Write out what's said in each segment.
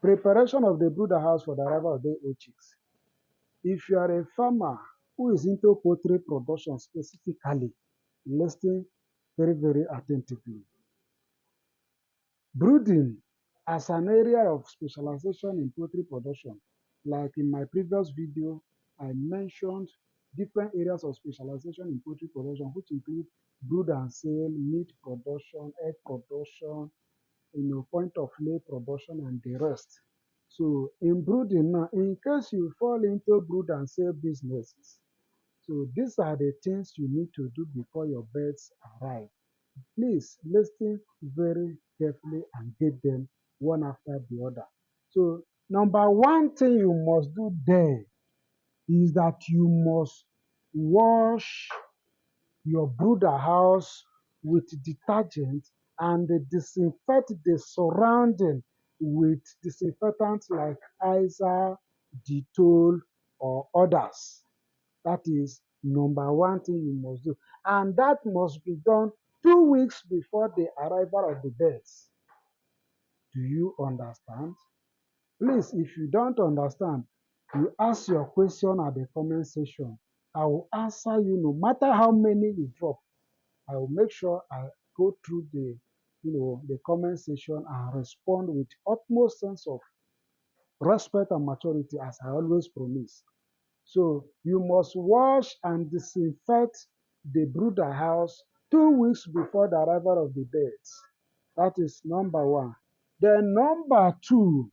Preparation of the brooder house for the arrival of day-old chicks. If you are a farmer who is into poultry production specifically, listen very, very attentively. Brooding as an area of specialization in poultry production, like in my previous video, I mentioned different areas of specialization in poultry production, which include brood and sale, meat production, egg production, point of lay production, and the rest. So in brooding now, in case you fall into brood and sale businesses, so these are the things you need to do before your birds arrive. Please listen very carefully and get them one after the other. So number one thing you must do there is that you must wash your brooder house with detergent and disinfect the surrounding with disinfectants like Izal, Dettol, or others. That is number one thing you must do. And that must be done 2 weeks before the arrival of the birds. Do you understand? Please, if you don't understand, you ask your question at the comment section. I will answer you no matter how many you drop. I will make sure I go through the comment section and respond with utmost sense of respect and maturity as I always promise. So you must wash and disinfect the brooder house 2 weeks before the arrival of the birds. That is number one. Then number two,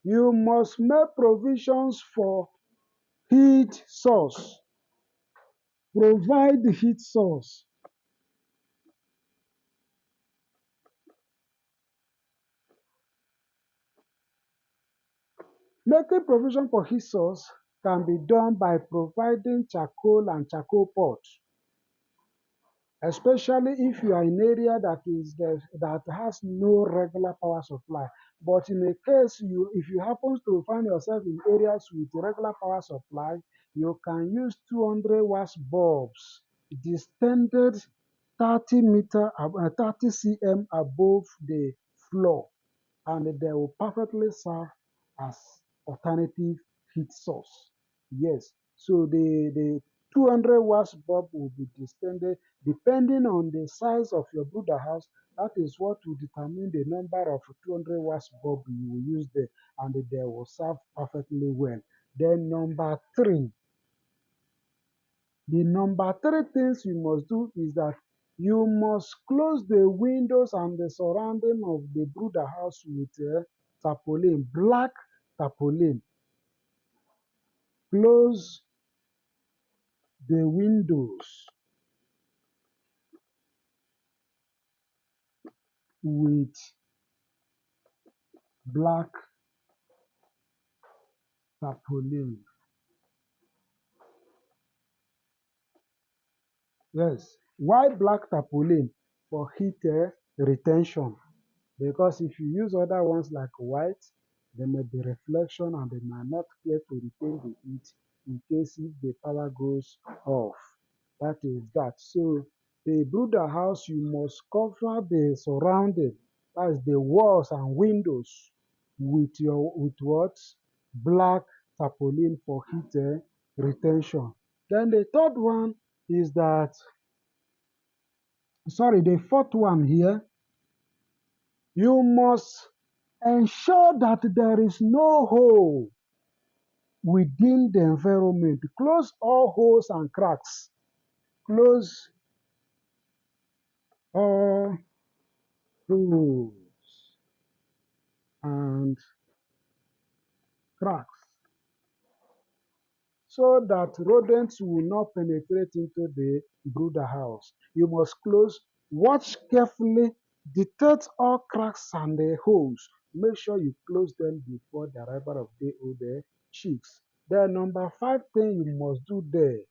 you must make provisions for heat source. Provide the heat source. Making provision for heat source can be done by providing charcoal and charcoal pots, especially if you are in an area that has no regular power supply. But in a case if you happen to find yourself in areas with regular power supply, you can use 200 watts bulbs distended 30 cm above the floor, and they will perfectly serve as alternative heat source. Yes, so the 200 watts bulb will be distended depending on the size of your brooder house. That is what will determine the number of 200 watts bulb you will use there, and they will serve perfectly well. Then the number three things you must do is that you must close the windows and the surrounding of the brooder house with tarpaulin, black tarpaulin. Close the windows with black tarpaulin. Yes. Why black tarpaulin? For heat retention. Because if you use other ones like white, there may be reflection and they might not care to retain the heat in case if the power goes off. That is that. So the brooder house, you must cover the surrounding, that is the walls and windows, with what? Black tarpaulin for heat retention. Then the third one is that, sorry, the fourth one here, you must ensure that there is no hole within the environment. Close all holes and cracks. Close all holes and cracks so that rodents will not penetrate into the brooder house. You must close, watch carefully, detect all cracks and the holes. Make sure you close them before the arrival of day-old chicks. The number five thing you must do there,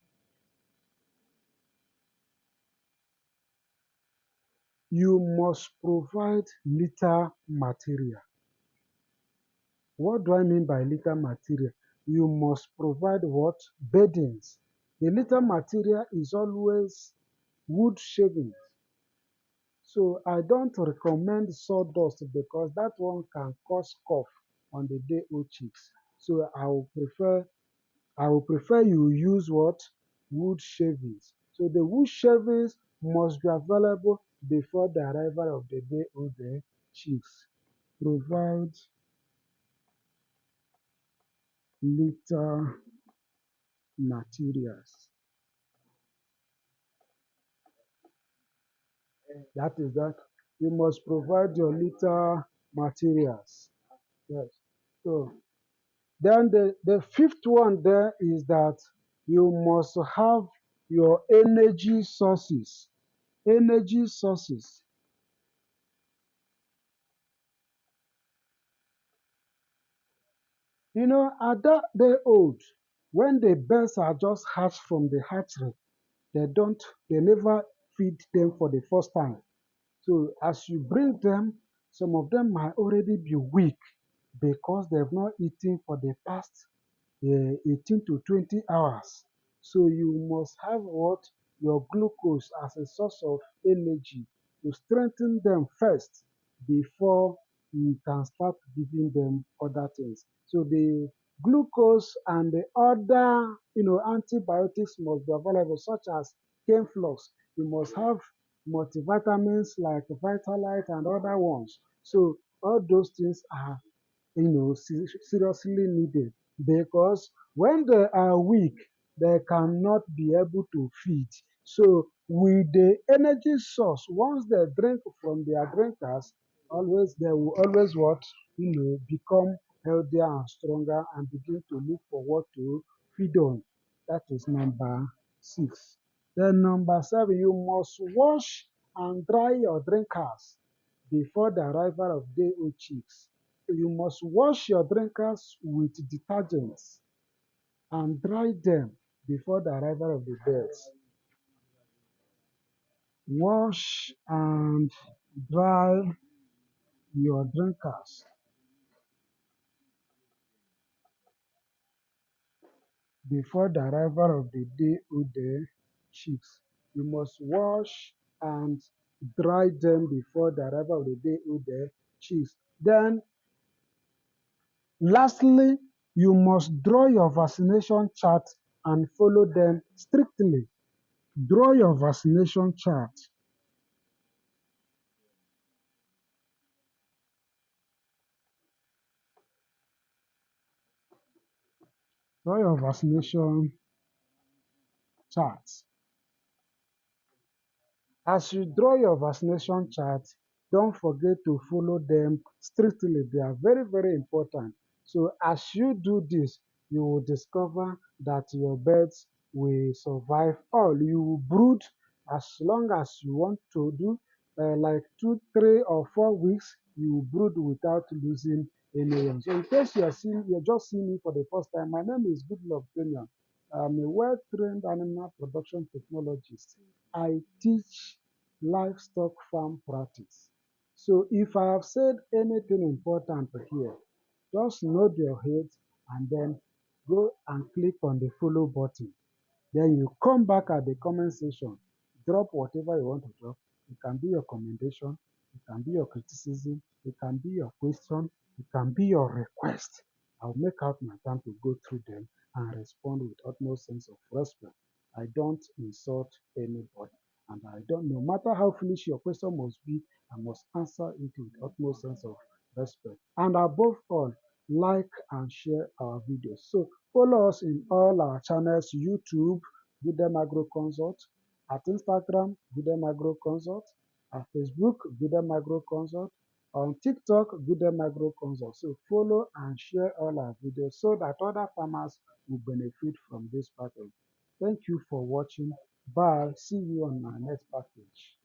you must provide litter material. What do I mean by litter material? You must provide what? Beddings. The litter material is always wood shavings. So I don't recommend sawdust because that one can cause cough on the day old chicks. So I will prefer you use what? Wood shavings. So the wood shavings must be available before the arrival of the day old chicks. Provide litter materials. That is that. You must provide your litter materials. Yes. So then the fifth one there is that you must have your energy sources. Energy sources. At that day old, when the birds are just hatched from the hatchery, they never feed them for the first time. So as you bring them, some of them might already be weak because they've not eaten for the past 18 to 20 hours. So you must have what? Your glucose as a source of energy to strengthen them first before you can start giving them other things. So the glucose and the other, antibiotics must be available, such as cane flux. You must have multivitamins like Vitalite and other ones. So all those things are seriously needed because when they are weak, they cannot be able to feed. So with the energy source, once they drink from their drinkers, always they will always what? Become healthier and stronger and begin to look for what to feed on. That is number 6. Then number 7, you must wash and dry your drinkers before the arrival of day old chicks. You must wash your drinkers with detergents and dry them before the arrival of the birds. Wash and dry your drinkers before the arrival of the day old chicks. You must wash and dry them before the arrival of the day old chicks. Then, lastly, you must draw your vaccination chart and follow them strictly. Draw your vaccination chart. Draw your vaccination chart. As you draw your vaccination chart, don't forget to follow them strictly. They are very, very important. So as you do this, you will discover that your birds will survive all. You will brood as long as you want to do, like 2, 3, or 4 weeks, you will brood without losing any young. So in case you're just seeing me for the first time, my name is Goodluck Kenyon. I'm a well-trained animal production technologist. I teach livestock farm practice. So if I have said anything important here, just nod your head and then go and click on the follow button. Then you come back at the comment section, drop whatever you want to drop. It can be your commendation, it can be your criticism, it can be your question, it can be your request. I'll make out my time to go through them and respond with utmost sense of respect. I don't insult anybody. And I don't, no matter how foolish your question must be, I must answer it with utmost sense of respect. And above all, like and share our videos. So follow us in all our channels: YouTube, Brooder AGRO-CONSULT; at Instagram, Brooder AGRO-CONSULT; at Facebook, Brooder AGRO-CONSULT; on TikTok, Brooder AGRO-CONSULT. So follow and share all our videos so that other farmers will benefit from this package. Thank you for watching. Bye. See you on my next package.